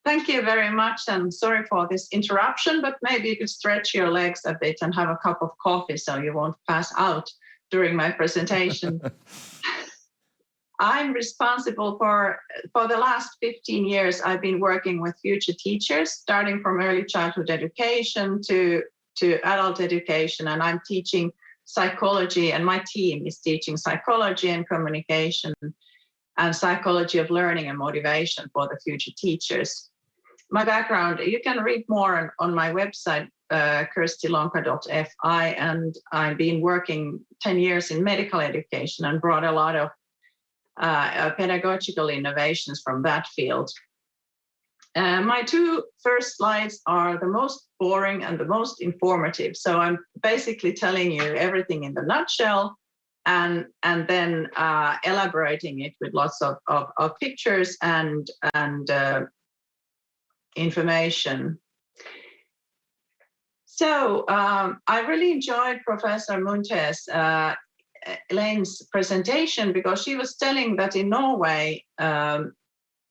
Thank you very much, and sorry for this interruption, but maybe you could stretch your legs a bit and have a cup of coffee so you won't pass out during my presentation. I'm responsible for the last 15 years, I've been working with future teachers, starting from early childhood education to adult education, and I'm teaching psychology, and my team is teaching psychology and communication and psychology of learning and motivation for the future teachers. My background, you can read more on my website, kirstilonka.fi, and I've been working 10 years in medical education and brought a lot of pedagogical innovations from that field. My two first slides are the most boring and the most informative. So I'm basically telling you everything in the nutshell and then elaborating it with lots of pictures and information. So I really enjoyed Professor Munte's Elaine's presentation, because she was telling that in Norway,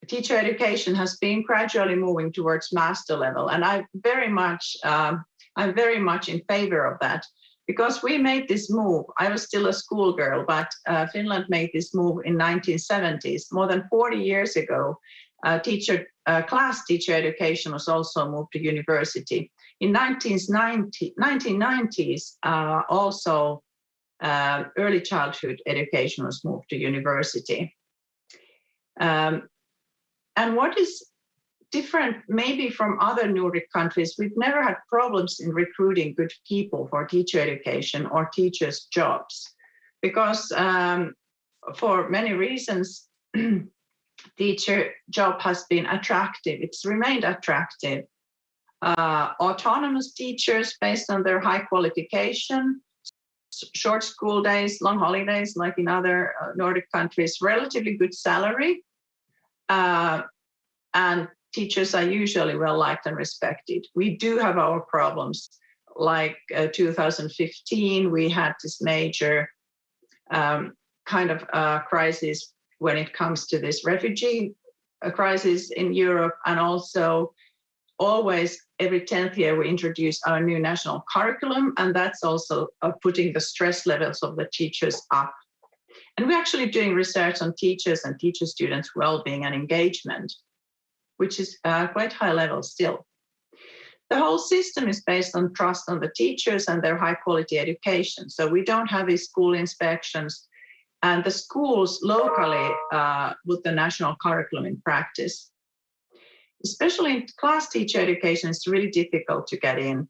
teacher education has been gradually moving towards master level, and I'm very much in favor of that, because we made this move. I was still a schoolgirl, but Finland made this move in 1970s, more than 40 years ago. Class teacher education was also moved to university. In 1990s, also early childhood education was moved to university. And what is different maybe from other Nordic countries, we've never had problems in recruiting good people for teacher education or teachers' jobs, because for many reasons, teacher job has been attractive. It's remained attractive. Autonomous teachers based on their high qualification, short school days, long holidays, like in other Nordic countries, relatively good salary, and teachers are usually well liked and respected. We do have our problems. Like 2015, we had this major kind of crisis when it comes to this refugee crisis in Europe, and also always every 10th year we introduce our new national curriculum, and that's also putting the stress levels of the teachers up. And we're actually doing research on teachers and teacher students' well-being and engagement, which is quite high level still. The whole system is based on trust on the teachers and their high quality education. So we don't have these school inspections, and the schools locally put the national curriculum in practice. Especially in class teacher education, it's really difficult to get in.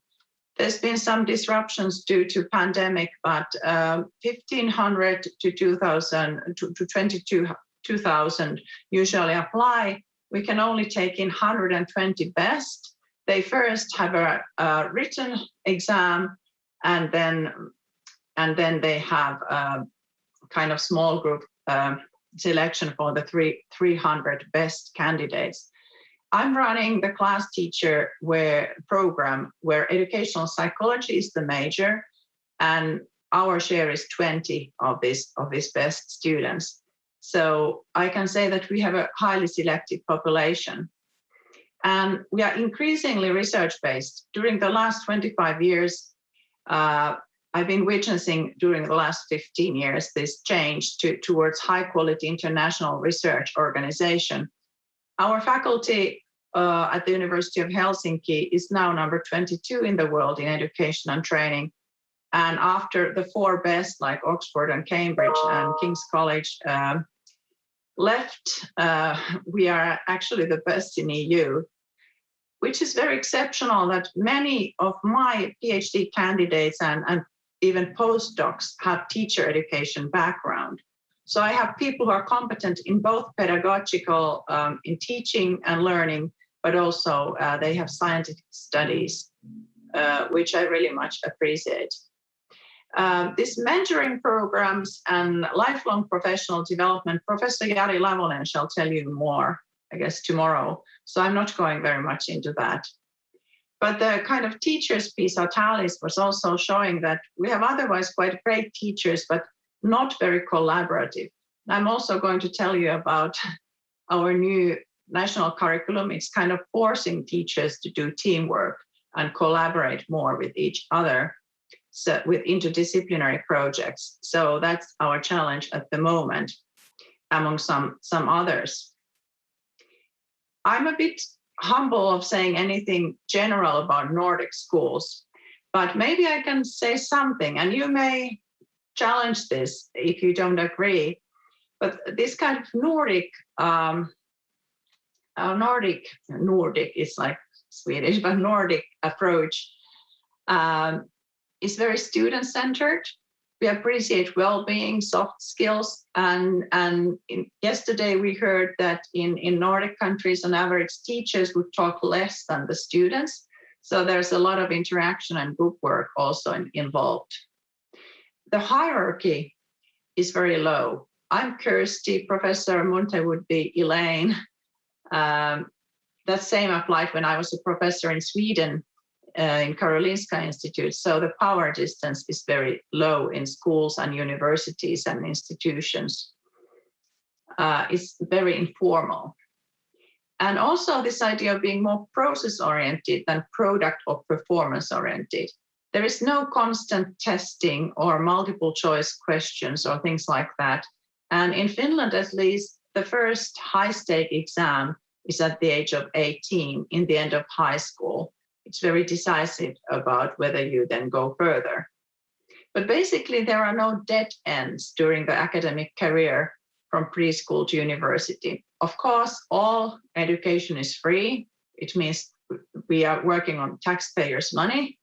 There's been some disruptions due to pandemic, but 1,500 to 2,000 to 22,000 usually apply. We can only take in 120 best. They first have a written exam, and then they have a kind of small group selection for the 300 best candidates. I'm running the class teacher program where educational psychology is the major, and our share is 20 of these best students. So I can say that we have a highly selected population, and we are increasingly research-based. During the last 25 years, I've been witnessing during the last 15 years this change towards high-quality international research organization. Our faculty at the University of Helsinki is now number 22 in the world in education and training. And after the 4 best, like Oxford and Cambridge and King's College, left, we are actually the best in EU, which is very exceptional that many of my PhD candidates and even postdocs have teacher education background. So I have people who are competent in both pedagogical, in teaching and learning, but also they have scientific studies, which I really much appreciate. These mentoring programs and lifelong professional development, Professor Jari Lavonen shall tell you more, I guess, tomorrow. So I'm not going very much into that. But the kind of teachers piece, Talis, was also showing that we have otherwise quite great teachers, but not very collaborative. I'm also going to tell you about our new national curriculum, it's kind of forcing teachers to do teamwork and collaborate more with each other, so with interdisciplinary projects. So that's our challenge at the moment, among some others. I'm a bit humble of saying anything general about Nordic schools, but maybe I can say something, and you may challenge this if you don't agree. But this kind of Nordic is like Swedish, but Nordic approach is very student-centered. We appreciate well-being, soft skills, and yesterday we heard that in Nordic countries, on average, teachers would talk less than the students. So there's a lot of interaction and group work also involved. The hierarchy is very low. I'm Kirsti, Professor Monte would be Elaine. That same applied when I was a professor in Sweden in Karolinska Institute. So the power distance is very low in schools and universities and institutions. It's very informal. And also this idea of being more process-oriented than product or performance-oriented. There is no constant testing or multiple choice questions or things like that. And in Finland, at least, the first high-stake exam is at the age of 18 in the end of high school. It's very decisive about whether you then go further. But basically, there are no dead ends during the academic career from preschool to university. Of course, all education is free. It means we are working on taxpayers' money.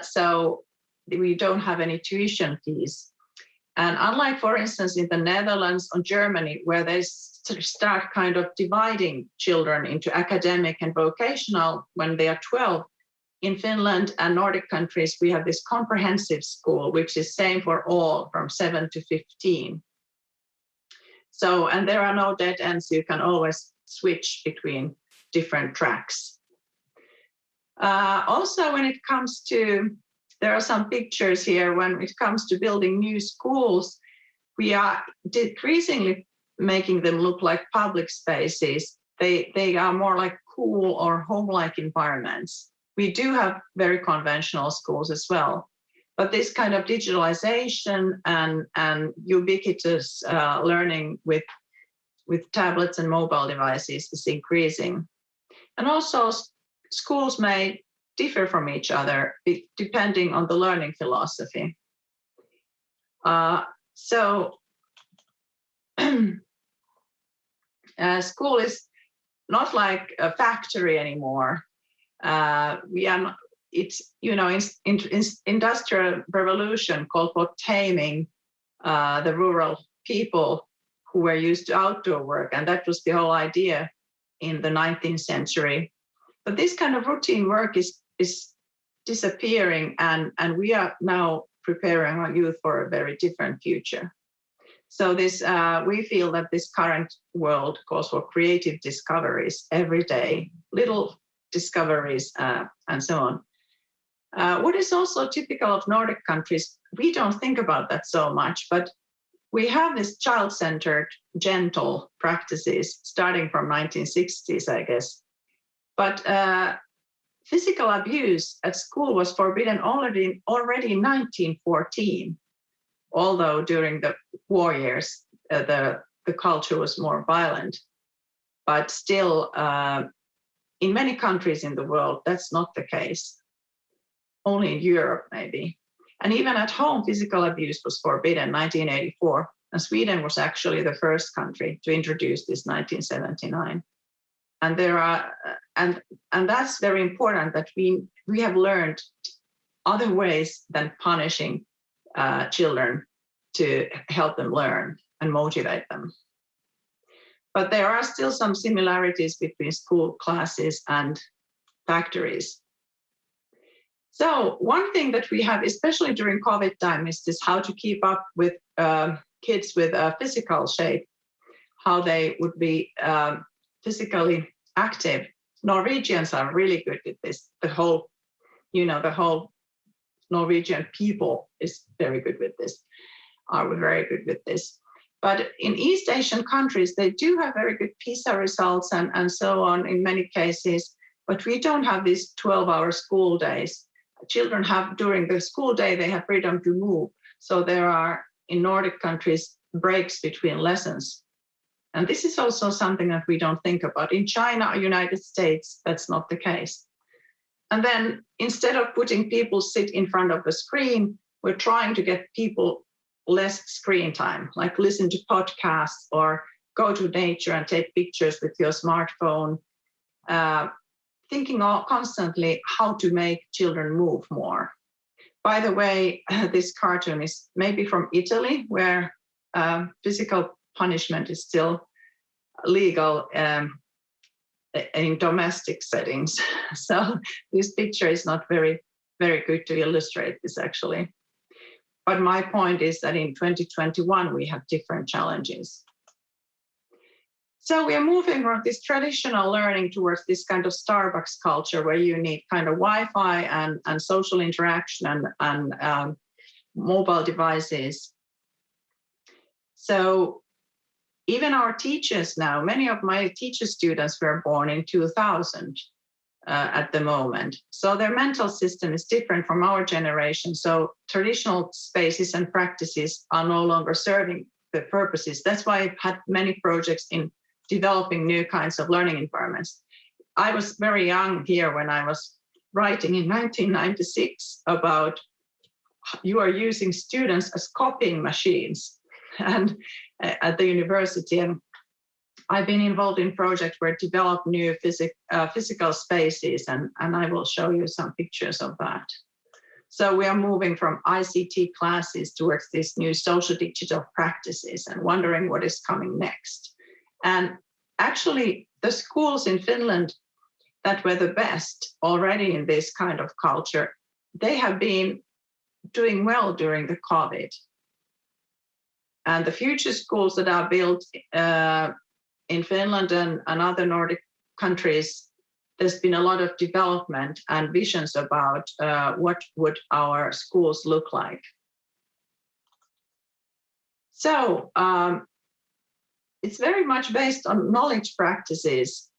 So we don't have any tuition fees. And unlike, for instance, in the Netherlands or Germany, where they start kind of dividing children into academic and vocational when they are 12, in Finland and Nordic countries, we have this comprehensive school, which is same for all from 7 to 15. So, and there are no dead ends. You can always switch between different tracks. Also, when it comes to, there are some pictures here, when it comes to building new schools, we are decreasingly making them look like public spaces. They are more like cool or home-like environments. We do have very conventional schools as well, but this kind of digitalization and ubiquitous learning with tablets and mobile devices is increasing. And also schools may differ from each other depending on the learning philosophy. School is not like a factory anymore. It's, industrial revolution called for taming the rural people who were used to outdoor work. And that was the whole idea in the 19th century. But this kind of routine work is disappearing, and we are now preparing our youth for a very different future. So this, we feel that this current world calls for creative discoveries every day, little discoveries, and so on. What is also typical of Nordic countries, we don't think about that so much, but we have this child-centered, gentle practices starting from 1960s, I guess. But physical abuse at school was forbidden already in 1914, although during the war years, the culture was more violent. But still, in many countries in the world, that's not the case. Only in Europe, maybe. And even at home, physical abuse was forbidden in 1984. And Sweden was actually the first country to introduce this 1979. And there are, and that's very important that we have learned other ways than punishing children to help them learn and motivate them. But there are still some similarities between school classes and factories. So one thing that we have, especially during COVID time, is this how to keep up with kids with a physical shape, how they would be physically active. Norwegians are really good at this. The whole Norwegian people is very good with this, are very good with this. But in East Asian countries, they do have very good PISA results and so on in many cases, but we don't have these 12-hour school days. Children have, during the school day, they have freedom to move. So there are, in Nordic countries, breaks between lessons. And this is also something that we don't think about. In China or United States, that's not the case. And then instead of putting people sit in front of a screen, we're trying to get people less screen time, like listen to podcasts or go to nature and take pictures with your smartphone, thinking constantly how to make children move more. By the way, this cartoon is maybe from Italy, where physical punishment is still legal in domestic settings. So this picture is not very, very good to illustrate this actually. But my point is that in 2021, we have different challenges. So we are moving from this traditional learning towards this kind of Starbucks culture where you need kind of Wi-Fi and social interaction and mobile devices. So even our teachers now, many of my teacher students were born in 2000 at the moment. So their mental system is different from our generation. So traditional spaces and practices are no longer serving the purposes. That's why I've had many projects in developing new kinds of learning environments. I was very young here when I was writing in 1996 about you are using students as copying machines and at the university. And I've been involved in projects where develop new physical spaces, and I will show you some pictures of that. So we are moving from ICT classes towards these new social digital practices and wondering what is coming next. And actually, the schools in Finland that were the best already in this kind of culture, they have been doing well during the COVID. And the future schools that are built in Finland and other Nordic countries, there's been a lot of development and visions about what would our schools look like. So it's very much based on knowledge practices.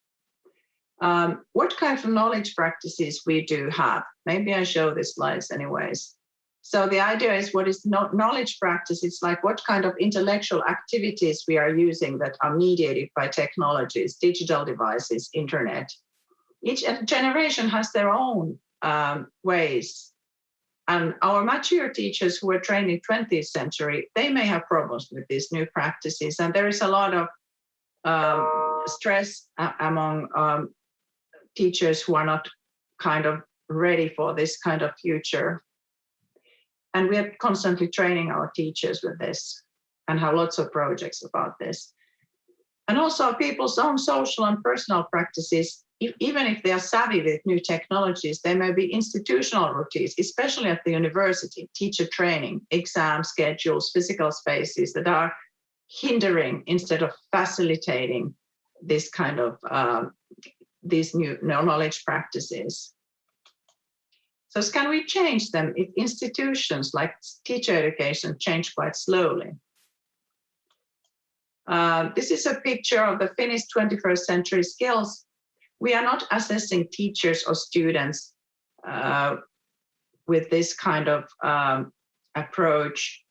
What kind of knowledge practices we do have? Maybe I show the slides anyways. So the idea is what is knowledge practice? It's like what kind of intellectual activities we are using that are mediated by technologies, digital devices, internet. Each generation has their own ways. And our mature teachers who were trained in 20th century, they may have problems with these new practices. And there is a lot of stress among teachers who are not kind of ready for this kind of future. And we are constantly training our teachers with this and have lots of projects about this. And also people's own social and personal practices, even if they are savvy with new technologies, there may be institutional routines, especially at the university, teacher training, exam schedules, physical spaces that are hindering instead of facilitating this kind of these new knowledge practices. So can we change them if institutions like teacher education change quite slowly? This is a picture of the Finnish 21st century skills. We are not assessing teachers or students with this kind of approach.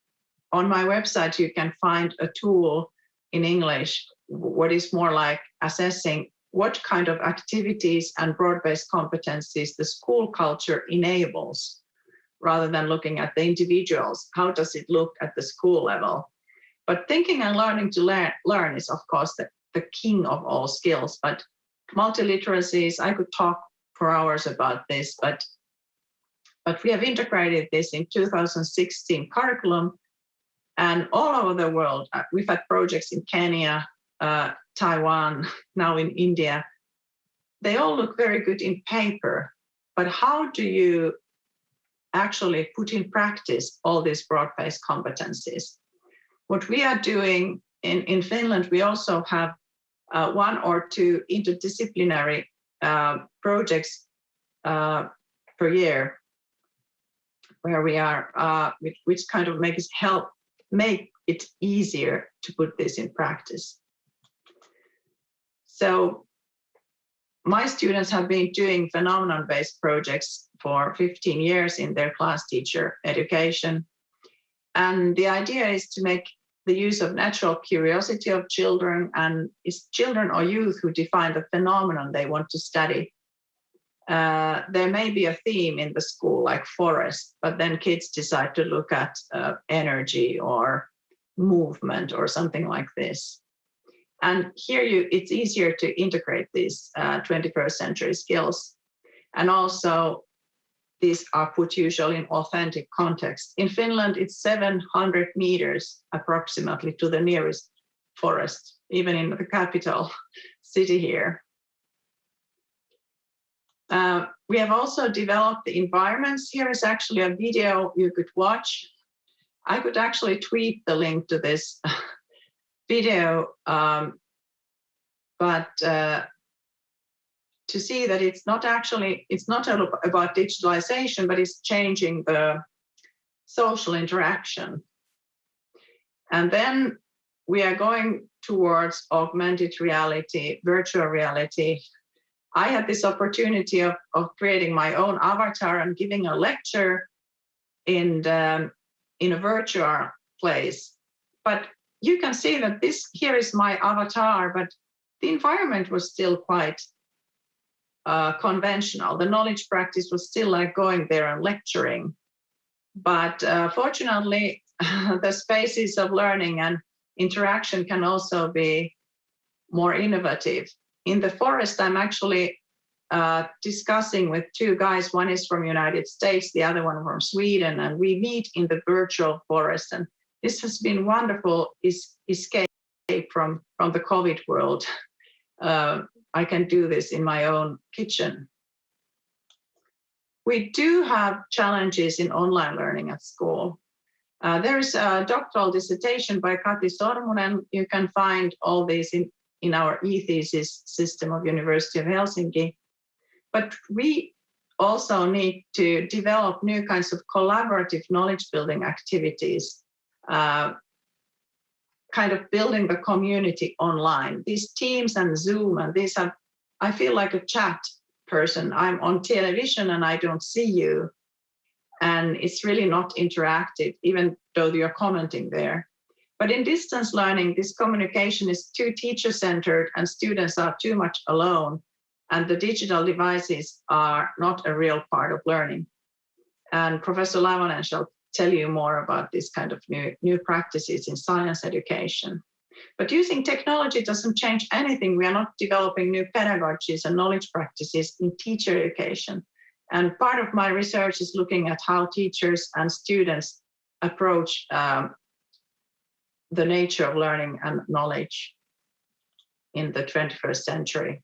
On my website, you can find a tool in English, what is more like assessing what kind of activities and broad-based competencies the school culture enables, rather than looking at the individuals. How does it look at the school level? But thinking and learning to learn is, of course, the king of all skills. But multiliteracies, I could talk for hours about this, but we have integrated this in 2016 curriculum. And all over the world, we've had projects in Kenya, Taiwan, now in India. They all look very good in paper, but how do you actually put in practice all these broad-based competencies? What we are doing in Finland, we also have 1 or 2 interdisciplinary projects per year, where we are, which kind of make it easier to put this in practice. So my students have been doing phenomenon-based projects for 15 years in their class teacher education. And the idea is to make the use of natural curiosity of children, and it's children or youth who define the phenomenon they want to study. There may be a theme in the school like forest, but then kids decide to look at energy or movement or something like this. And here it's easier to integrate these 21st century skills. And also these are put usually in authentic context. In Finland, it's 700 meters approximately to the nearest forest, even in the capital city here. We have also developed the environments. Here is actually a video you could watch. I could actually tweet the link to this video, but to see that it's not about digitalization, but it's changing the social interaction. And then we are going towards augmented reality, virtual reality. I had this opportunity of creating my own avatar and giving a lecture in a virtual place. But you can see that here is my avatar, but the environment was still quite conventional. The knowledge practice was still like going there and lecturing. But fortunately, the spaces of learning and interaction can also be more innovative. In the forest, I'm actually discussing with two guys. One is from United States, the other one from Sweden, and we meet in the virtual forest. And this has been wonderful escape from the COVID world. I can do this in my own kitchen. We do have challenges in online learning at school. There is a doctoral dissertation by Kati Sormunen. You can find all these in our e-thesis system of University of Helsinki. But we also need to develop new kinds of collaborative knowledge building activities, kind of building the community online. These Teams and Zoom, and these are, I feel like a chat person. I'm on television and I don't see you. And it's really not interactive, even though you're commenting there. But in distance learning, this communication is too teacher-centered and students are too much alone. And the digital devices are not a real part of learning. And Professor Lavonen shall tell you more about this kind of new practices in science education. But using technology doesn't change anything. We are not developing new pedagogies and knowledge practices in teacher education. And part of my research is looking at how teachers and students approach the nature of learning and knowledge in the 21st century.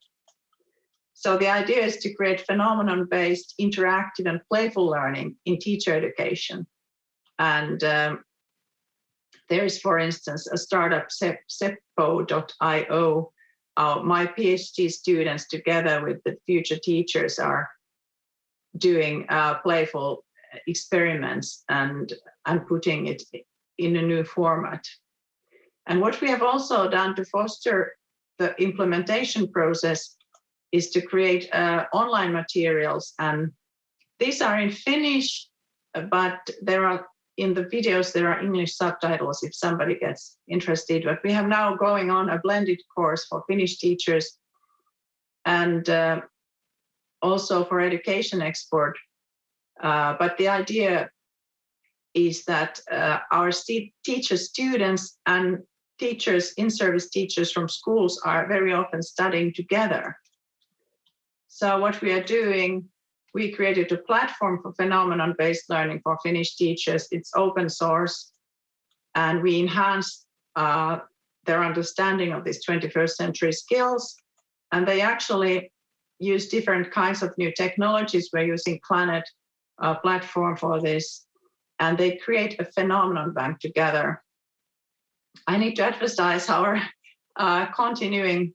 So the idea is to create phenomenon-based, interactive and playful learning in teacher education. And there is, for instance, a startup, Seppo.io. My PhD students, together with the future teachers, are doing playful experiments and putting it in a new format. And what we have also done to foster the implementation process is to create online materials. And these are in Finnish, but in the videos, there are English subtitles if somebody gets interested. But we have now going on a blended course for Finnish teachers and also for education export. But the idea is that our teacher students and teachers, in-service teachers from schools are very often studying together. So what we are doing, we created a platform for phenomenon-based learning for Finnish teachers. It's open source, and we enhance their understanding of these 21st century skills. And they actually use different kinds of new technologies. We're using Planet platform for this, and they create a phenomenon bank together. I need to emphasize our continuing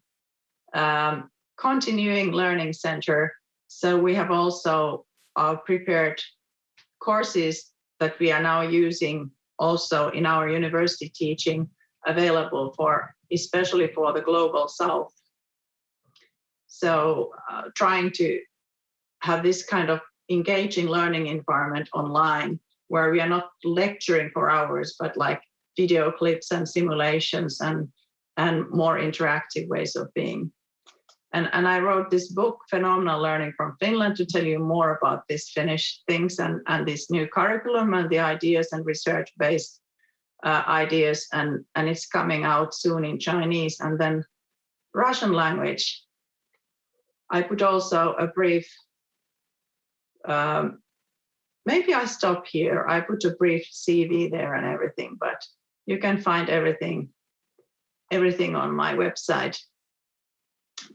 learning center. So we have also prepared courses that we are now using also in our university teaching available for, especially for the global South. So trying to have this kind of engaging learning environment online where we are not lecturing for hours, but like video clips and simulations and more interactive ways of being. And I wrote this book, Phenomenal Learning from Finland, to tell you more about these Finnish things and this new curriculum and the ideas and research-based ideas. And it's coming out soon in Chinese and then Russian language. I put also a brief, maybe I stop here. I put a brief CV there and everything, but you can find everything on my website.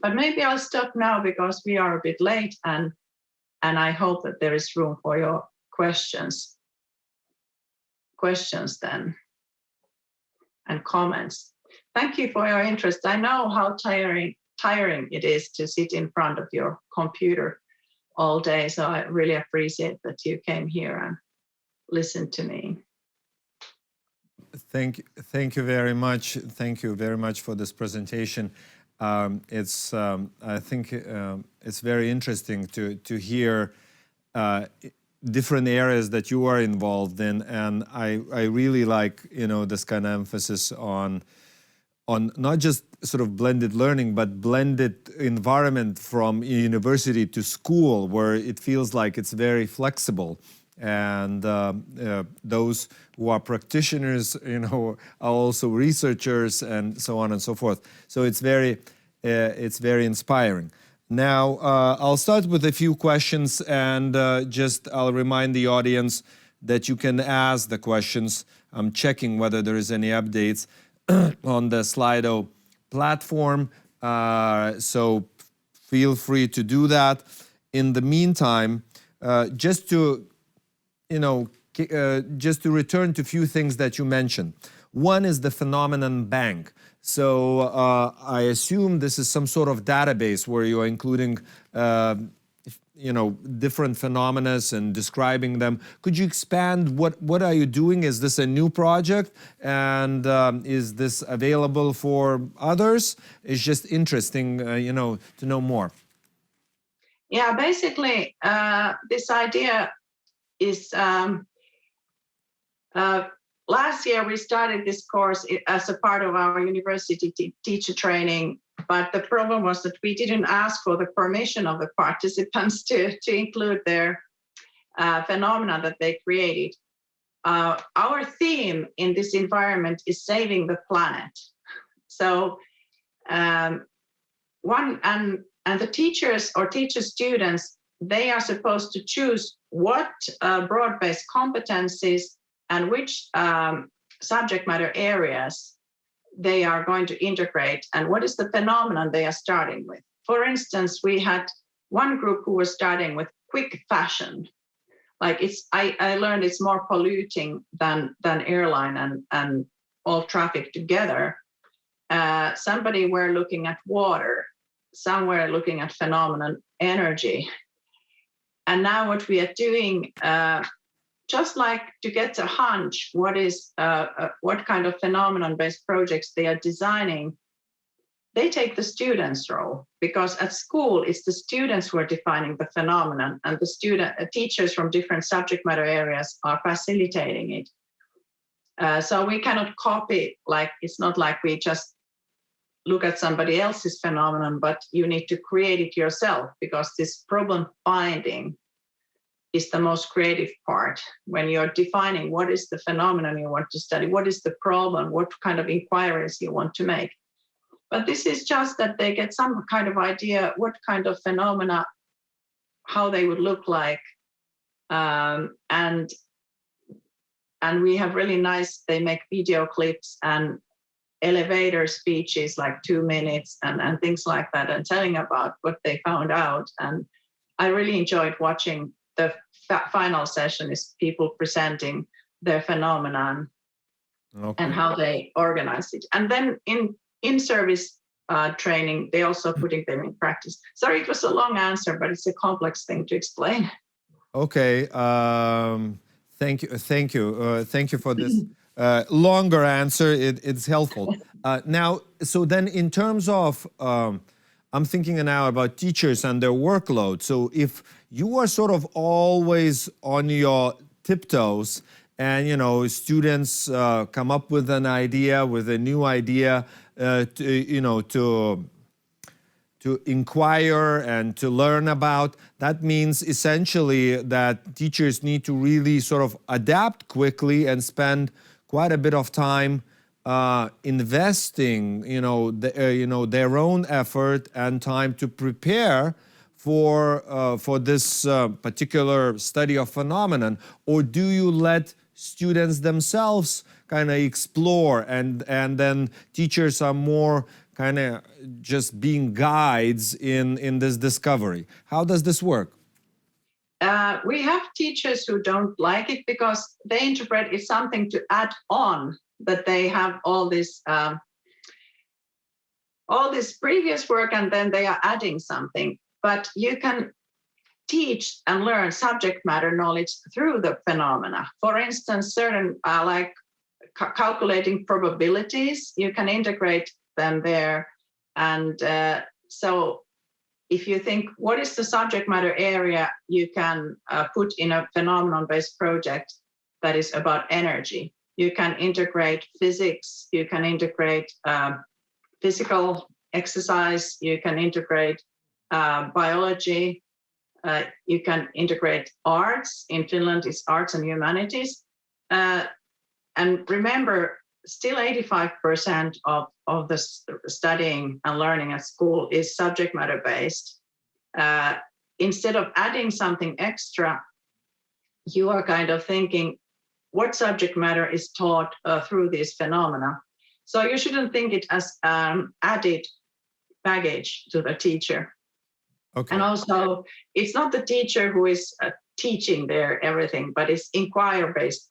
But maybe I'll stop now because we are a bit late and I hope that there is room for your questions then and comments. Thank you for your interest. I know how tiring it is to sit in front of your computer all day, so I really appreciate that you came here and listened to me. Thank you very much. Thank you very much for this presentation. I think it's very interesting to hear different areas that you are involved in, and I really like, you know, this kind of emphasis on not just sort of blended learning, but blended environment from university to school, where it feels like it's very flexible. And those who are practitioners, you know, are also researchers and so on and so forth. So it's very inspiring. Now, I'll start with a few questions and I'll remind the audience that you can ask the questions. I'm checking whether there is any updates on the Slido platform. So feel free to do that. In the meantime, just to return to a few things that you mentioned. One is the Phenomenon Bank. So I assume this is some sort of database where you are including, different phenomena and describing them. Could you expand? What are you doing? Is this a new project? And is this available for others? It's just interesting, to know more. Yeah, basically, this idea is last year we started this course as a part of our university teacher training, but the problem was that we didn't ask for the permission of the participants to include their phenomena that they created. Our theme in this environment is saving the planet. So and the teachers or teacher students, they are supposed to choose what broad-based competencies and which subject matter areas they are going to integrate and what is the phenomenon they are starting with. For instance, we had one group who was starting with quick fashion. Like I learned it's more polluting than airline and all traffic together. Somebody were looking at water, some were looking at phenomenon energy. And now what we are doing, just like to get a hunch, what kind of phenomenon-based projects they are designing, they take the students' role, because at school it's the students who are defining the phenomenon, and the teachers from different subject matter areas are facilitating it. So we cannot copy, like it's not like we just look at somebody else's phenomenon, but you need to create it yourself, because this problem finding is the most creative part. When you're defining what is the phenomenon you want to study, what is the problem, what kind of inquiries you want to make. But this is just that they get some kind of idea what kind of phenomena, how they would look like. And we have really nice, they make video clips and elevator speeches, like 2 minutes and things like that, and telling about what they found out. And I really enjoyed watching the final session is people presenting their phenomenon and how they organize it. And then in service training, they also putting them in practice. Sorry, it was a long answer, but it's a complex thing to explain. Okay. Thank you, thank you for this longer answer. It's helpful. Now, so then in terms of, I'm thinking now about teachers and their workload. So if you are sort of always on your tiptoes, and students come up with an idea, with a new idea, to inquire and to learn about. That means essentially that teachers need to really sort of adapt quickly and spend quite a bit of time investing, their own effort and time to prepare for this particular study of phenomenon. Or do you let students themselves kind of explore, and then teachers are more kind of just being guides in this discovery? How does this work? We have teachers who don't like it because they interpret it's something to add on, that they have all this previous work and then they are adding something. But you can teach and learn subject matter knowledge through the phenomena. For instance, certain like calculating probabilities, you can integrate them there. And so if you think, what is the subject matter area you can put in a phenomenon-based project that is about energy? You can integrate physics, you can integrate physical exercise, you can integrate biology, you can integrate arts. In Finland, it's arts and humanities. And remember, still 85% of the studying and learning at school is subject matter based. Instead of adding something extra, you are kind of thinking, what subject matter is taught through these phenomena? So you shouldn't think it as added baggage to the teacher. Okay. And also, it's not the teacher who is teaching there everything, but it's inquiry-based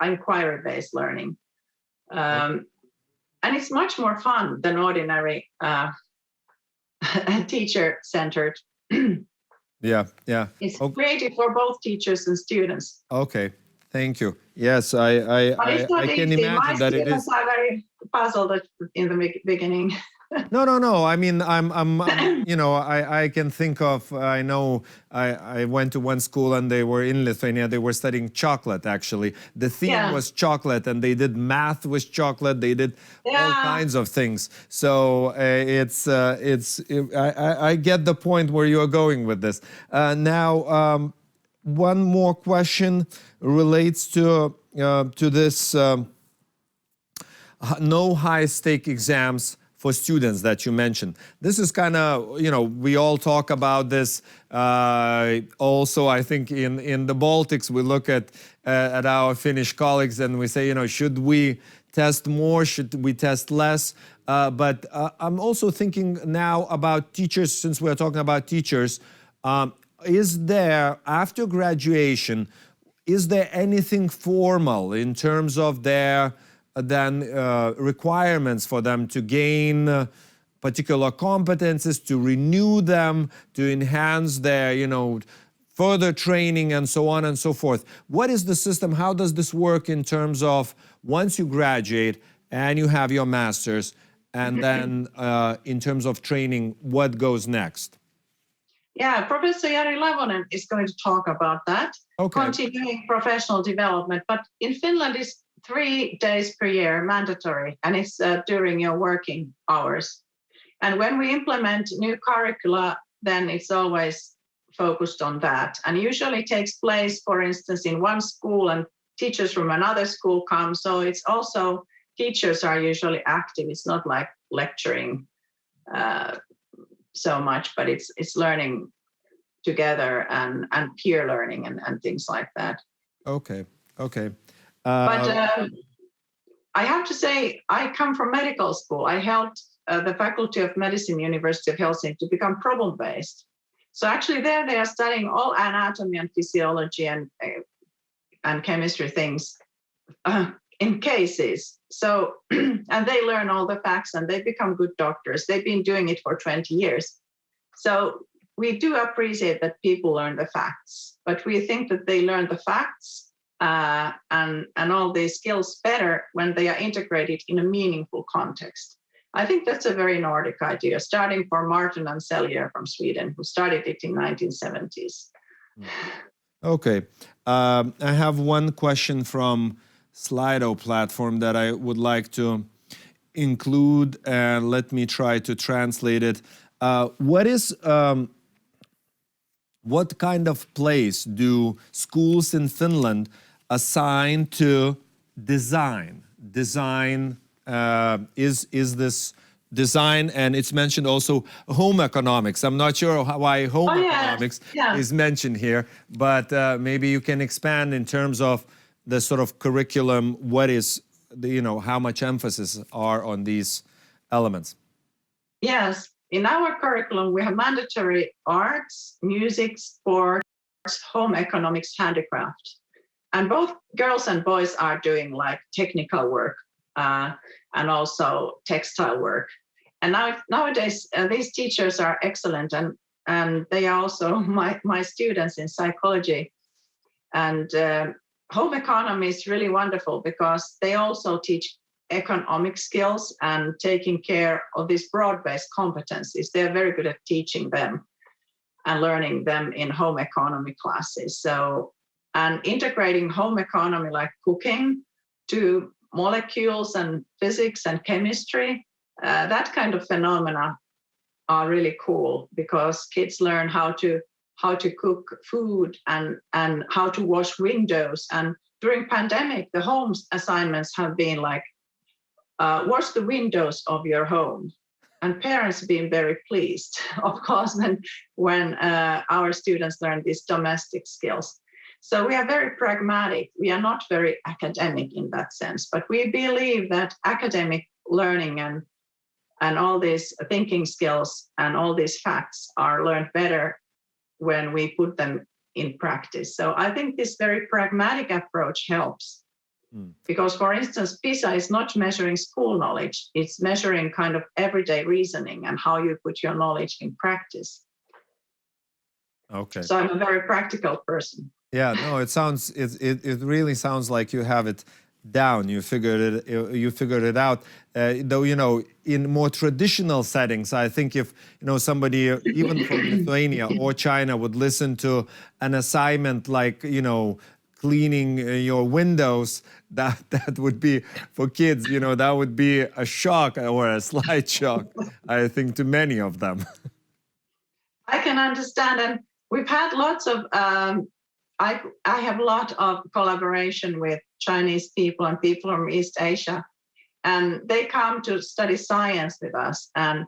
learning. And it's much more fun than ordinary teacher-centered. Yeah. It's creative for both teachers and students. Okay, thank you. Yes, I can imagine that it is. My students are very puzzled in the beginning. No. I mean, I'm I can think of. I know. I went to one school and they were in Lithuania. They were studying chocolate. Actually, the theme was chocolate, and they did math with chocolate. They did all kinds of things. So I get the point where you are going with this. Now, one more question relates to this no high-stake exams for students that you mentioned. This is kind of, we all talk about this. Also, I think in the Baltics, we look at our Finnish colleagues and we say, should we test more? Should we test less? But I'm also thinking now about teachers, since we're talking about teachers. Is there, after graduation, is there anything formal in terms of their requirements for them to gain particular competencies, to renew them, to enhance their, further training and so on and so forth? What is the system? How does this work in terms of once you graduate and you have your master's, and then in terms of training, what goes next? Yeah, Professor Jari Lavonen is going to talk about that. Okay. Continuing professional development. But in Finland, it's 3 days per year mandatory, and it's during your working hours. And when we implement new curricula, then it's always focused on that. And usually it takes place, for instance, in one school, and teachers from another school come. So it's also, teachers are usually active. It's not like lecturing so much, but it's learning together and peer learning and things like that. Okay. But I have to say, I come from medical school. I helped the Faculty of Medicine, University of Helsinki, to become problem-based. So actually there they are studying all anatomy and physiology and chemistry things in cases. So, and they learn all the facts and they become good doctors. They've been doing it for 20 years. So we do appreciate that people learn the facts, but we think that they learn the facts and all these skills better when they are integrated in a meaningful context. I think that's a very Nordic idea, starting for Martin and Sellier from Sweden, who started it in 1970s. Okay. I have one question from Slido platform that I would like to include, and let me try to translate it. What kind of place do schools in Finland assign to design? Design is this design, and it's mentioned also home economics. I'm not sure why home economics is mentioned here, but maybe you can expand in terms of the sort of curriculum. What is the, how much emphasis are on these elements? Yes, in our curriculum we have mandatory arts, music, sports, home economics, handicraft, and both girls and boys are doing like technical work and also textile work. And nowadays, these teachers are excellent, and they are also my students in psychology. And home economy is really wonderful because they also teach economic skills and taking care of these broad-based competencies. They're very good at teaching them and learning them in home economy classes. So, and integrating home economy like cooking to molecules and physics and chemistry, that kind of phenomena are really cool because kids learn how to cook food and how to wash windows. And during pandemic, the home assignments have been like, wash the windows of your home. And parents being very pleased, of course, when our students learn these domestic skills. So we are very pragmatic. We are not very academic in that sense, but we believe that academic learning and all these thinking skills and all these facts are learned better when we put them in practice. So I think this very pragmatic approach helps. Because, for instance, PISA is not measuring school knowledge. It's measuring kind of everyday reasoning and how you put your knowledge in practice. Okay. So I'm a very practical person. Yeah, no, it really sounds like you have it down. You figured it out. Though, in more traditional settings, I think if, somebody even from Lithuania or China would listen to an assignment like, cleaning your windows, that would be for kids, that would be a shock or a slight shock, I think, to many of them. I can understand, and we've had lots of I have a lot of collaboration with Chinese people and people from East Asia, and they come to study science with us, and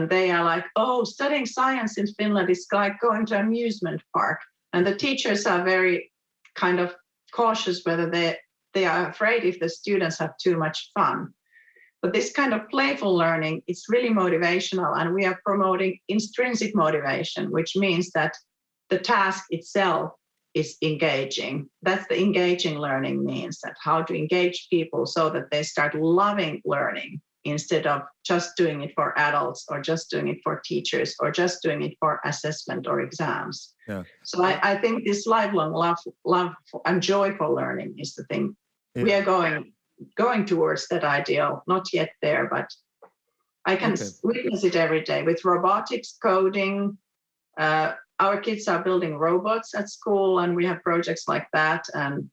they are like, oh, studying science in Finland is like going to an amusement park. And the teachers are very kind of cautious whether they are afraid if the students have too much fun. But this kind of playful learning, it's really motivational, and we are promoting intrinsic motivation, which means that the task itself is engaging. That's the engaging learning means, that how to engage people so that they start loving learning instead of just doing it for adults or just doing it for teachers or just doing it for assessment or exams. Yeah. So I think this lifelong love and joyful learning is the thing. Yeah. We are going towards that ideal, not yet there, but I can witness it every day with robotics, coding. Our kids are building robots at school, and we have projects like that. And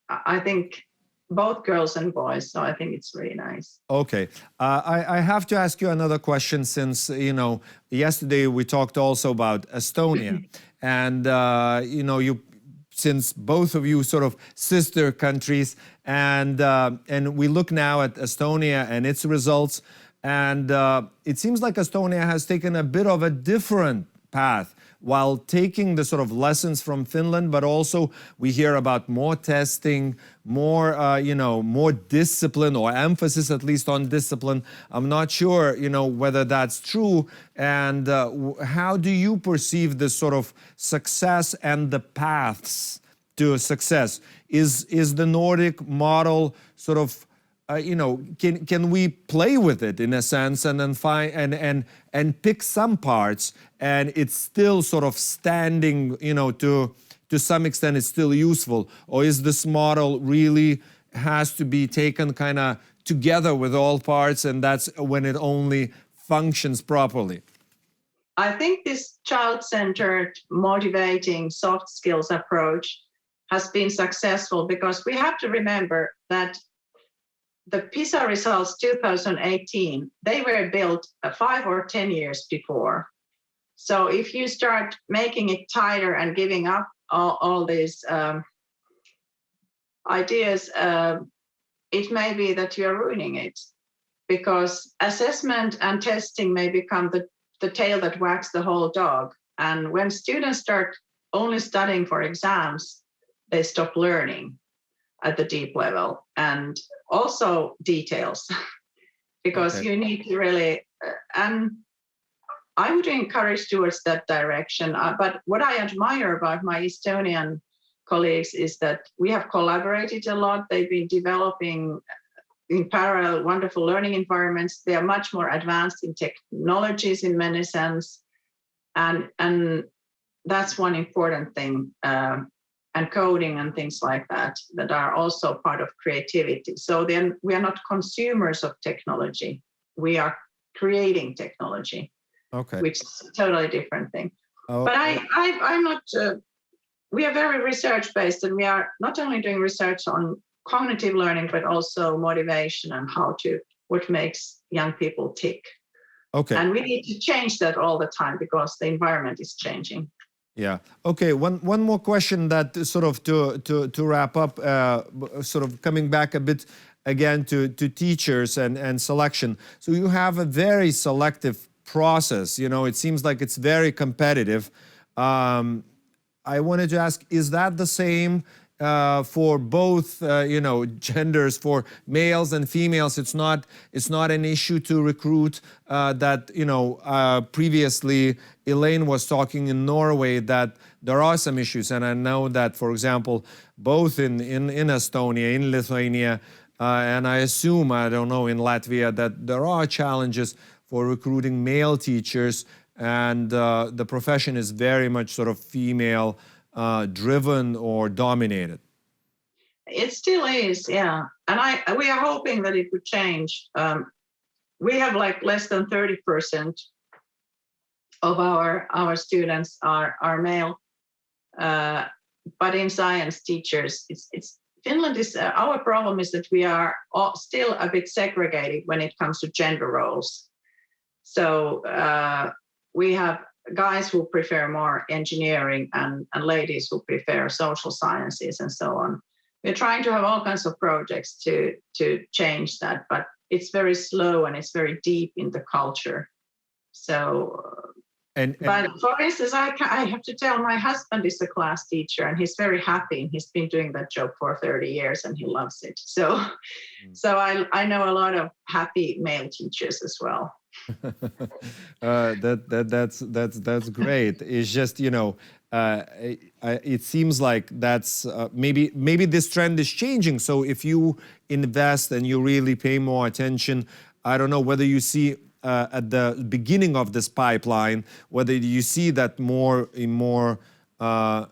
I think both girls and boys, so I think it's really nice. Okay. I have to ask you another question since, yesterday we talked also about Estonia. And, since both of you sort of sister countries, and we look now at Estonia and its results, and it seems like Estonia has taken a bit of a different path while taking the sort of lessons from Finland, but also we hear about more testing, more, more discipline, or emphasis at least on discipline. I'm not sure, whether that's true. And how do you perceive this sort of success and the paths to success? Is the Nordic model sort of, can we play with it in a sense and then find and pick some parts, and it's still sort of standing, to to some extent it's still useful, or is this model really has to be taken kind of together with all parts, and that's when it only functions properly? I think this child-centered, motivating, soft skills approach has been successful because we have to remember that the PISA results 2018, they were built 5 or 10 years before. So if you start making it tighter and giving up all these ideas, it may be that you're ruining it, because assessment and testing may become the tail that wags the whole dog. And when students start only studying for exams, they stop learning at the deep level and also details, because you need to really, and I would encourage towards that direction. But what I admire about my Estonian colleagues is that we have collaborated a lot. They've been developing in parallel wonderful learning environments. They are much more advanced in technologies in many sense. And that's one important thing. And coding and things like that are also part of creativity. So then we are not consumers of technology. We are creating technology, which is a totally different thing. But I'm not, we are very research-based, and we are not only doing research on cognitive learning, but also motivation and what makes young people tick. And we need to change that all the time because the environment is changing. Yeah. Okay. One more question that sort of to wrap up, sort of coming back a bit again to teachers and selection. So you have a very selective process. You know, it seems like it's very competitive. I wanted to ask, is that the same for both, genders, for males and females? It's not an issue to recruit that, previously Elaine was talking in Norway that there are some issues. And I know that, for example, both in Estonia, in Lithuania, and I assume, I don't know, in Latvia, that there are challenges for recruiting male teachers, and the profession is very much sort of female driven or dominated. It still is, yeah. And we are hoping that it would change. We have like less than 30% of our students are male, but in science teachers, Finland is, our problem is that we are still a bit segregated when it comes to gender roles. So we have guys who prefer more engineering and ladies who prefer social sciences and so on. We're trying to have all kinds of projects to change that, but it's very slow and it's very deep in the culture. So, but for instance, I have to tell, my husband is a class teacher and he's very happy. He's been doing that job for 30 years and he loves it. So I know a lot of happy male teachers as well. That's great. It's just, it seems like that's maybe this trend is changing. So if you invest and you really pay more attention, I don't know whether you see at the beginning of this pipeline, whether you see that more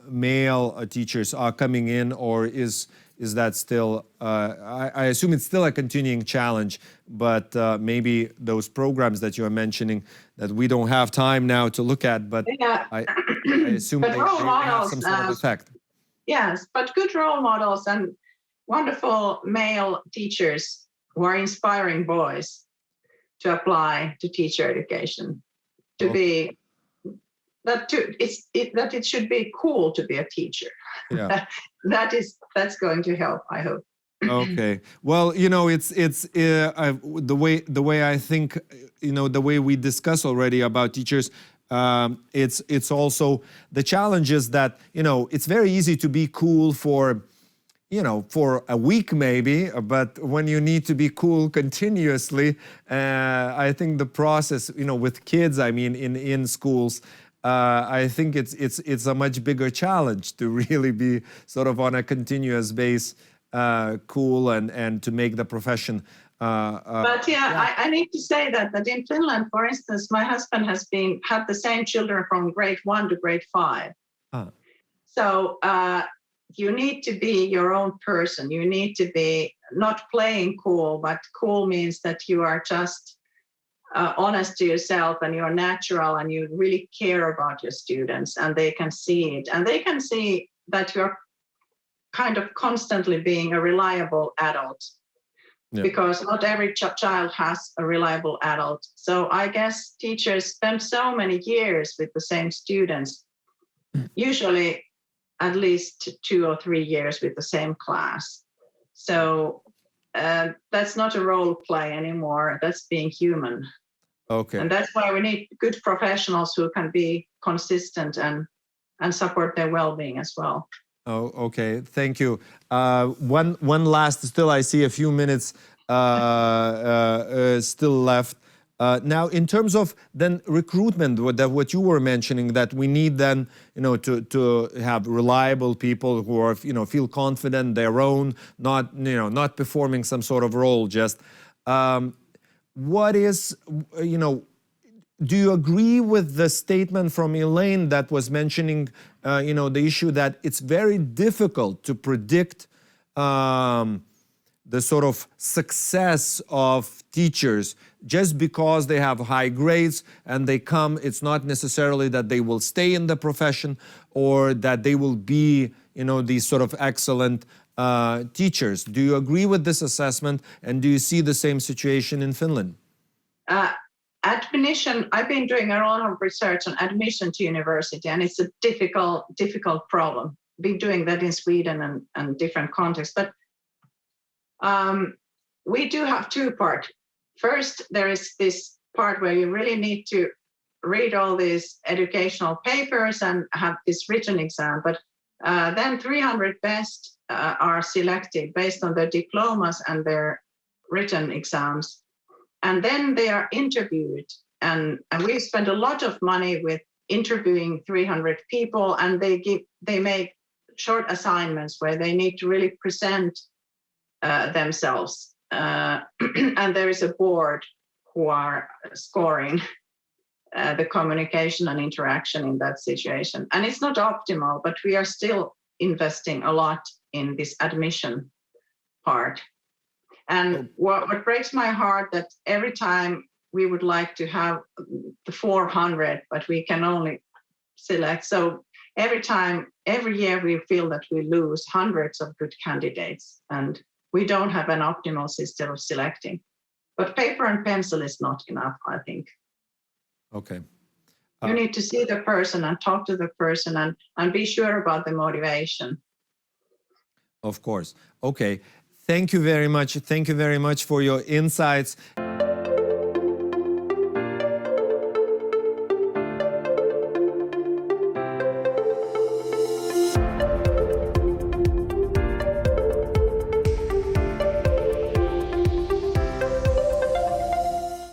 male teachers are coming in, or is that still, I assume it's still a continuing challenge, but maybe those programs that you are mentioning that we don't have time now to look at, but yeah. I assume they have some sort of effect. Yes, but good role models and wonderful male teachers who are inspiring boys to apply to teacher education, to be that it should be cool to be a teacher. Yeah. That's going to help, I hope. Okay. Well, it's the way I think, the way we discuss already about teachers, it's also the challenge is that, it's very easy to be cool for a week maybe, but when you need to be cool continuously, I think the process, with kids, I mean, in schools, I think it's a much bigger challenge to really be sort of on a continuous base, cool and to make the profession. But yeah, I need to say that in Finland, for instance, my husband has had the same children from grade 1 to grade 5. So you need to be your own person. You need to be not playing cool, but cool means that you are just honest to yourself and you're natural and you really care about your students and they can see it. And they can see that you're kind of constantly being a reliable adult. Yeah. Because not every child has a reliable adult. So I guess teachers spend so many years with the same students, usually at least 2 or 3 years with the same class. So that's not a role play anymore. That's being human. Okay. And that's why we need good professionals who can be consistent and support their well-being as well. Oh, okay. Thank you. One last, still I see a few minutes still left. Now, in terms of then recruitment, what you were mentioning, that we need then, to have reliable people who are, feel confident, their own, not performing some sort of role. Just what is, do you agree with the statement from Elaine that was mentioning, the issue that it's very difficult to predict the sort of success of teachers just because they have high grades and they come, it's not necessarily that they will stay in the profession or that they will be, these sort of excellent teachers. Do you agree with this assessment, and do you see the same situation in Finland? Admission, I've been doing a lot of research on admission to university, and it's a difficult problem. Been doing that in Sweden and different contexts. But we do have two parts. First, there is this part where you really need to read all these educational papers and have this written exam. But then 300 best are selected based on their diplomas and their written exams. And then they are interviewed. And we spend a lot of money with interviewing 300 people, and they make short assignments where they need to really present themselves. And there is a board who are scoring the communication and interaction in that situation. And it's not optimal, but we are still investing a lot in this admission part. And what breaks my heart that every time we would like to have the 400, but we can only select. So every year we feel that we lose hundreds of good candidates, and we don't have an optimal system of selecting. But paper and pencil is not enough, I think. Okay. You need to see the person and talk to the person and be sure about the motivation. Of course. Okay. Thank you very much. Thank you very much for your insights.